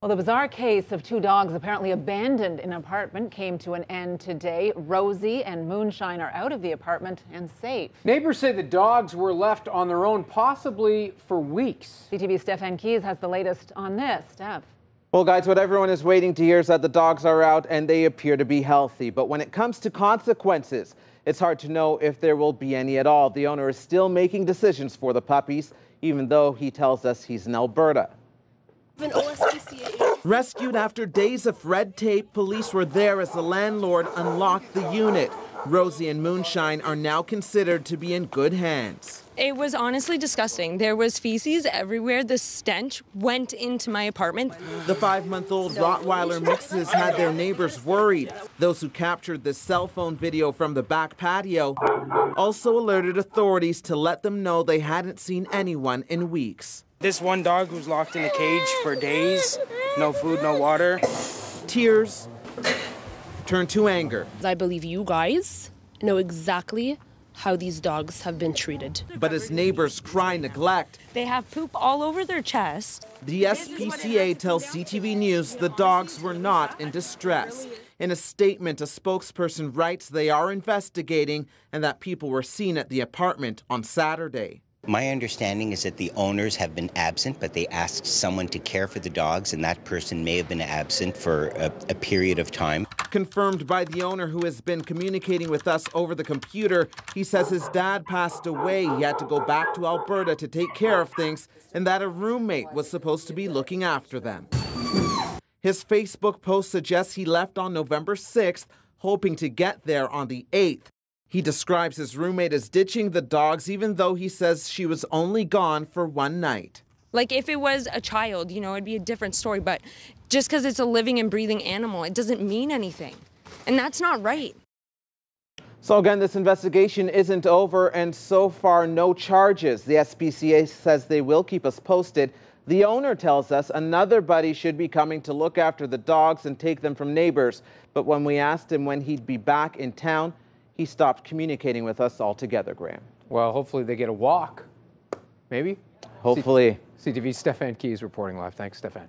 Well, the bizarre case of two dogs apparently abandoned in an apartment came to an end today. Rosie and Moonshine are out of the apartment and safe. Neighbors say the dogs were left on their own, possibly for weeks. CTV's Stefan Keyes has the latest on this. Steph. Well, guys, what everyone is waiting to hear is that the dogs are out and they appear to be healthy. But when it comes to consequences, it's hard to know if there will be any at all. The owner is still making decisions for the puppies, even though he tells us he's in Alberta. Rescued after days of red tape, police were there as the landlord unlocked the unit. Rosie and Moonshine are now considered to be in good hands. It was honestly disgusting. There was feces everywhere. The stench went into my apartment. The 5-month-old Rottweiler mixes had their neighbors worried. Those who captured the cell phone video from the back patio also alerted authorities to let them know they hadn't seen anyone in weeks. This one dog was locked in a cage for days, no food, no water. Tears turned to anger. I believe you guys know exactly how these dogs have been treated. But as neighbors cry neglect, They have poop all over their chest. the SPCA tells CTV News the dogs were not in distress. In a statement, a spokesperson writes they are investigating and that people were seen at the apartment on Saturday. My understanding is that the owners have been absent, but they asked someone to care for the dogs, and that person may have been absent for a period of time. Confirmed by the owner, who has been communicating with us over the computer. He says his dad passed away. He had to go back to Alberta to take care of things, and that a roommate was supposed to be looking after them. His Facebook post suggests he left on November 6th, hoping to get there on the 8th. He describes his roommate as ditching the dogs, even though he says she was only gone for one night. Like, if it was a child, you know, it'd be a different story. But just because it's a living and breathing animal, it doesn't mean anything. And that's not right. So again, this investigation isn't over, and so far no charges. The SPCA says they will keep us posted. The owner tells us another buddy should be coming to look after the dogs and take them from neighbors. But when we asked him when he'd be back in town, he stopped communicating with us altogether, Graham. Well, hopefully they get a walk. Maybe? Hopefully. CTV's Stefan Keyes reporting live. Thanks, Stefan.